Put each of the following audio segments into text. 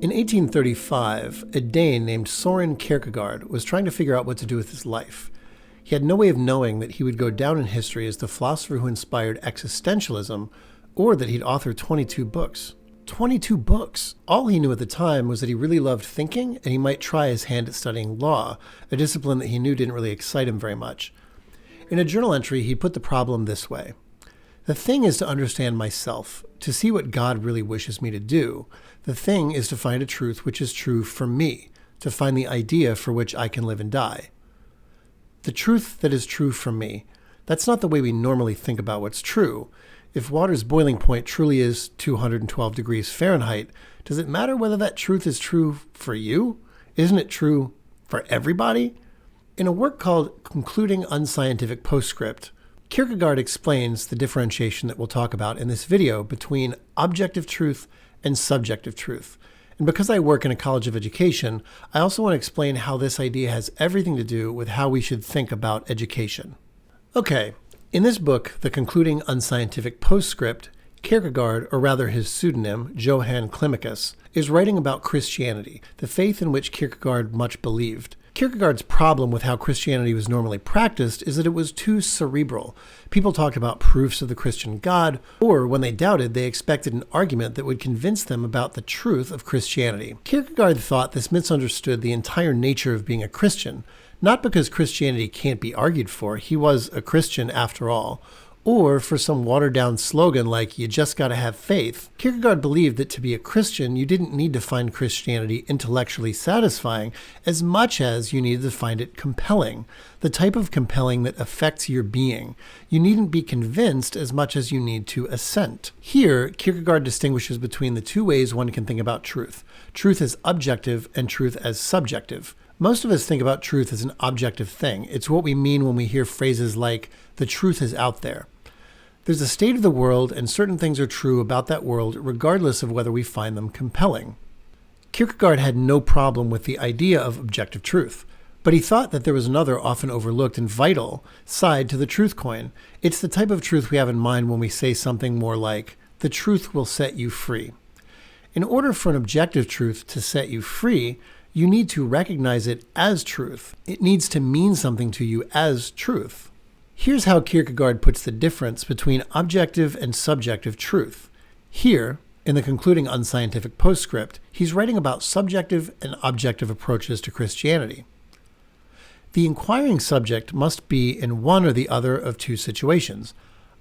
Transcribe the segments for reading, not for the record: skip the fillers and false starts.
In 1835, a Dane named Soren Kierkegaard was trying to figure out what to do with his life. He had no way of knowing that he would go down in history as the philosopher who inspired existentialism, or that he'd authored 22 books. 22 books! All he knew at the time was that he really loved thinking, and he might try his hand at studying law, a discipline that he knew didn't really excite him very much. In a journal entry, he put the problem this way. The thing is to understand myself, to see what God really wishes me to do. The thing is to find a truth which is true for me, to find the idea for which I can live and die. The truth that is true for me, that's not the way we normally think about what's true. If water's boiling point truly is 212 degrees Fahrenheit, does it matter whether that truth is true for you? Isn't it true for everybody? In a work called Concluding Unscientific Postscript, Kierkegaard explains the differentiation that we'll talk about in this video between objective truth and subjective truth. And because I work in a college of education, I also want to explain how this idea has everything to do with how we should think about education. Okay, in this book, The Concluding Unscientific Postscript, Kierkegaard, or rather his pseudonym, Johann Climacus, is writing about Christianity, the faith in which Kierkegaard much believed. Kierkegaard's problem with how Christianity was normally practiced is that it was too cerebral. People talked about proofs of the Christian God, or when they doubted, they expected an argument that would convince them about the truth of Christianity. Kierkegaard thought this misunderstood the entire nature of being a Christian, not because Christianity can't be argued for, he was a Christian after all, or for some watered-down slogan like, you just gotta have faith. Kierkegaard believed that to be a Christian, you didn't need to find Christianity intellectually satisfying as much as you needed to find it compelling, the type of compelling that affects your being. You needn't be convinced as much as you need to assent. Here, Kierkegaard distinguishes between the two ways one can think about truth. Truth as objective and truth as subjective. Most of us think about truth as an objective thing. It's what we mean when we hear phrases like, the truth is out there. There's a state of the world, and certain things are true about that world regardless of whether we find them compelling. Kierkegaard had no problem with the idea of objective truth, but he thought that there was another often overlooked and vital side to the truth coin. It's the type of truth we have in mind when we say something more like, the truth will set you free. In order for an objective truth to set you free, you need to recognize it as truth. It needs to mean something to you as truth. Here's how Kierkegaard puts the difference between objective and subjective truth. Here, in the Concluding Unscientific Postscript, he's writing about subjective and objective approaches to Christianity. The inquiring subject must be in one or the other of two situations.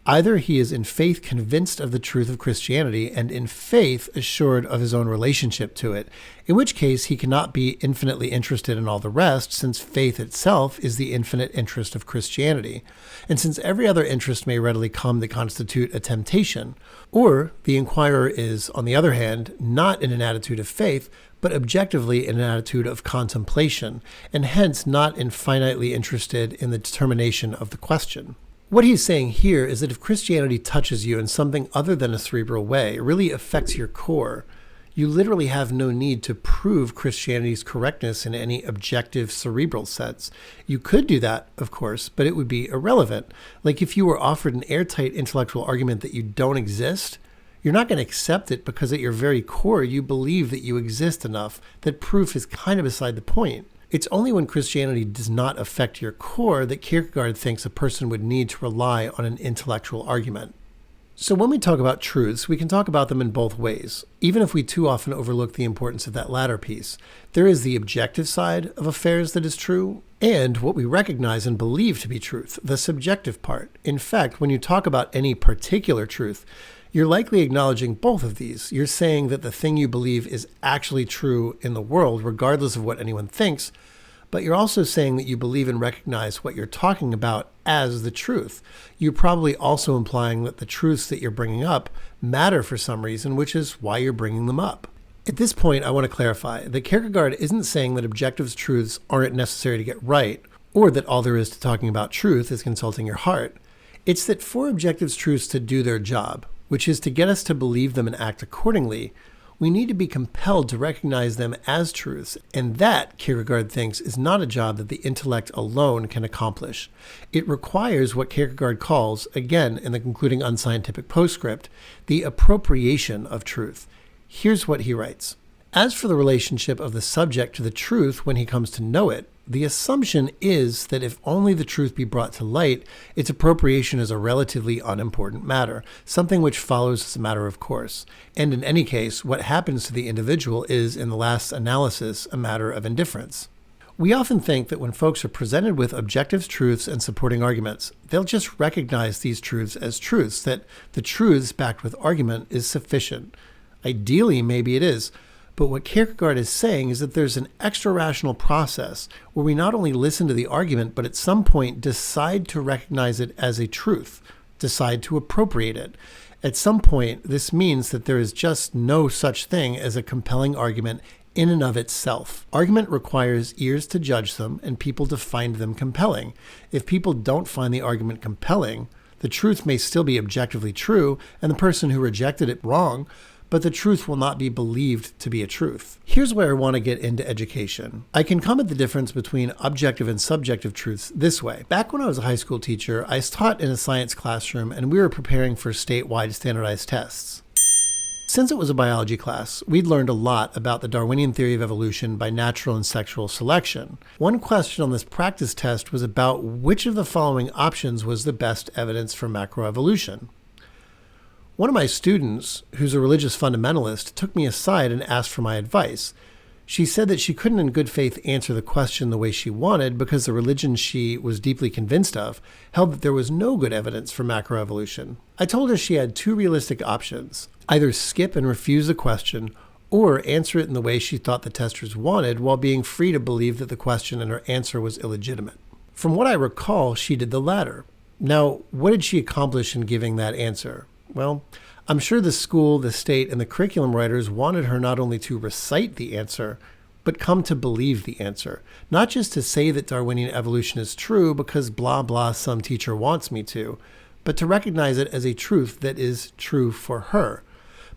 Either he is in faith convinced of the truth of Christianity and in faith assured of his own relationship to it, in which case he cannot be infinitely interested in all the rest, since faith itself is the infinite interest of Christianity, and since every other interest may readily come to constitute a temptation. Or the inquirer is, on the other hand, not in an attitude of faith, but objectively in an attitude of contemplation, and hence not infinitely interested in the determination of the question. What he's saying here is that if Christianity touches you in something other than a cerebral way, it really affects your core, you literally have no need to prove Christianity's correctness in any objective cerebral sense. You could do that, of course, but it would be irrelevant. Like if you were offered an airtight intellectual argument that you don't exist, you're not going to accept it because at your very core you believe that you exist enough that proof is kind of beside the point. It's only when Christianity does not affect your core that Kierkegaard thinks a person would need to rely on an intellectual argument. So when we talk about truths, we can talk about them in both ways, even if we too often overlook the importance of that latter piece. There is the objective side of affairs that is true, and what we recognize and believe to be truth, the subjective part. In fact, when you talk about any particular truth, you're likely acknowledging both of these. You're saying that the thing you believe is actually true in the world, regardless of what anyone thinks, but you're also saying that you believe and recognize what you're talking about as the truth. You're probably also implying that the truths that you're bringing up matter for some reason, which is why you're bringing them up. At this point, I want to clarify that Kierkegaard isn't saying that objective truths aren't necessary to get right, or that all there is to talking about truth is consulting your heart. It's that for objective truths to do their job, which is to get us to believe them and act accordingly, we need to be compelled to recognize them as truths, and that, Kierkegaard thinks, is not a job that the intellect alone can accomplish. It requires what Kierkegaard calls, again in the Concluding Unscientific Postscript, the appropriation of truth. Here's what he writes. As for the relationship of the subject to the truth when he comes to know it, the assumption is that if only the truth be brought to light, its appropriation is a relatively unimportant matter, something which follows as a matter of course. And in any case, what happens to the individual is, in the last analysis, a matter of indifference. We often think that when folks are presented with objective truths and supporting arguments, they'll just recognize these truths as truths, that the truths backed with argument is sufficient. Ideally, maybe it is. But what Kierkegaard is saying is that there's an extra-rational process where we not only listen to the argument, but at some point decide to recognize it as a truth, decide to appropriate it. At some point, this means that there is just no such thing as a compelling argument in and of itself. Argument requires ears to judge them and people to find them compelling. If people don't find the argument compelling, the truth may still be objectively true and the person who rejected it wrong, but the truth will not be believed to be a truth. Here's where I want to get into education. I can come at the difference between objective and subjective truths this way. Back when I was a high school teacher, I taught in a science classroom and we were preparing for statewide standardized tests. Since it was a biology class, we'd learned a lot about the Darwinian theory of evolution by natural and sexual selection. One question on this practice test was about which of the following options was the best evidence for macroevolution. One of my students, who's a religious fundamentalist, took me aside and asked for my advice. She said that she couldn't in good faith answer the question the way she wanted because the religion she was deeply convinced of held that there was no good evidence for macroevolution. I told her she had two realistic options: either skip and refuse the question, or answer it in the way she thought the testers wanted while being free to believe that the question and her answer was illegitimate. From what I recall, she did the latter. Now, what did she accomplish in giving that answer? Well, I'm sure the school, the state, and the curriculum writers wanted her not only to recite the answer, but come to believe the answer. Not just to say that Darwinian evolution is true because blah blah some teacher wants me to, but to recognize it as a truth that is true for her.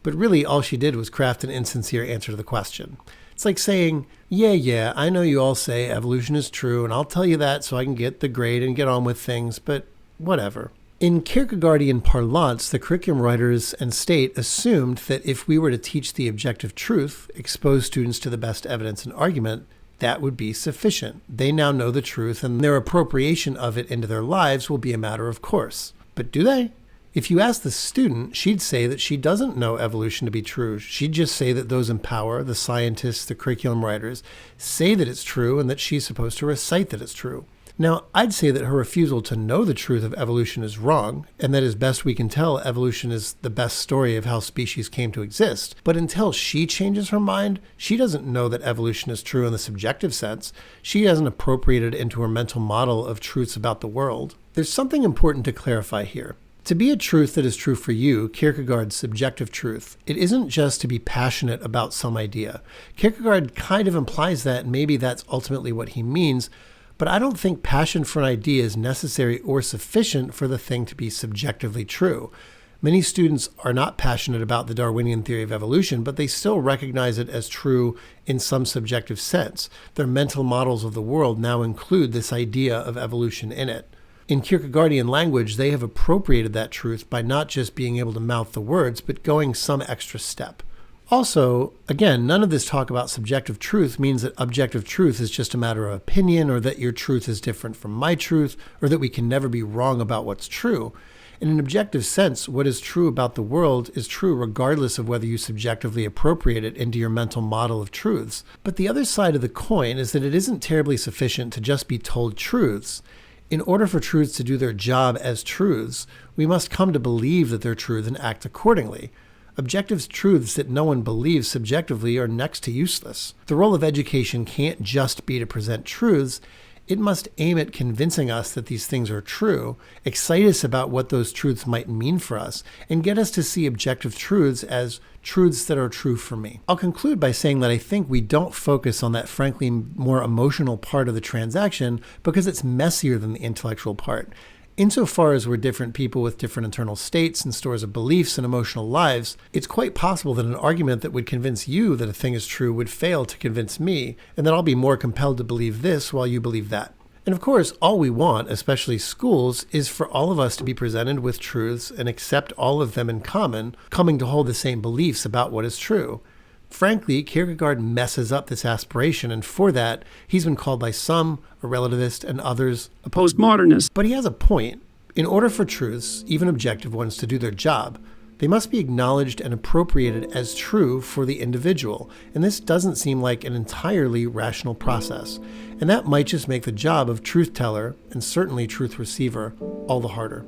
But really all she did was craft an insincere answer to the question. It's like saying, yeah, I know you all say evolution is true, and I'll tell you that so I can get the grade and get on with things, but whatever. In Kierkegaardian parlance, the curriculum writers and state assumed that if we were to teach the objective truth, expose students to the best evidence and argument, that would be sufficient. They now know the truth, and their appropriation of it into their lives will be a matter of course. But do they? If you ask the student, she'd say that she doesn't know evolution to be true. She'd just say that those in power, the scientists, the curriculum writers, say that it's true and that she's supposed to recite that it's true. Now, I'd say that her refusal to know the truth of evolution is wrong, and that as best we can tell, evolution is the best story of how species came to exist. But until she changes her mind, she doesn't know that evolution is true in the subjective sense. She hasn't appropriated it into her mental model of truths about the world. There's something important to clarify here. To be a truth that is true for you, Kierkegaard's subjective truth, it isn't just to be passionate about some idea. Kierkegaard kind of implies that, and maybe that's ultimately what he means, but I don't think passion for an idea is necessary or sufficient for the thing to be subjectively true. Many students are not passionate about the Darwinian theory of evolution, but they still recognize it as true in some subjective sense. Their mental models of the world now include this idea of evolution in it. In Kierkegaardian language, they have appropriated that truth by not just being able to mouth the words, but going some extra step. Also, again, none of this talk about subjective truth means that objective truth is just a matter of opinion, or that your truth is different from my truth, or that we can never be wrong about what's true. In an objective sense, what is true about the world is true regardless of whether you subjectively appropriate it into your mental model of truths. But the other side of the coin is that it isn't terribly sufficient to just be told truths. In order for truths to do their job as truths, we must come to believe that they're true and act accordingly. Objective truths that no one believes subjectively are next to useless. The role of education can't just be to present truths. It must aim at convincing us that these things are true, excite us about what those truths might mean for us, and get us to see objective truths as truths that are true for me. I'll conclude by saying that I think we don't focus on that frankly more emotional part of the transaction because it's messier than the intellectual part. Insofar as we're different people with different internal states and stores of beliefs and emotional lives, it's quite possible that an argument that would convince you that a thing is true would fail to convince me, and that I'll be more compelled to believe this while you believe that. And of course, all we want, especially schools, is for all of us to be presented with truths and accept all of them in common, coming to hold the same beliefs about what is true. Frankly, Kierkegaard messes up this aspiration, and for that, he's been called by some a relativist and others a postmodernist. But he has a point. In order for truths, even objective ones, to do their job, they must be acknowledged and appropriated as true for the individual, and this doesn't seem like an entirely rational process. And that might just make the job of truth teller, and certainly truth receiver, all the harder.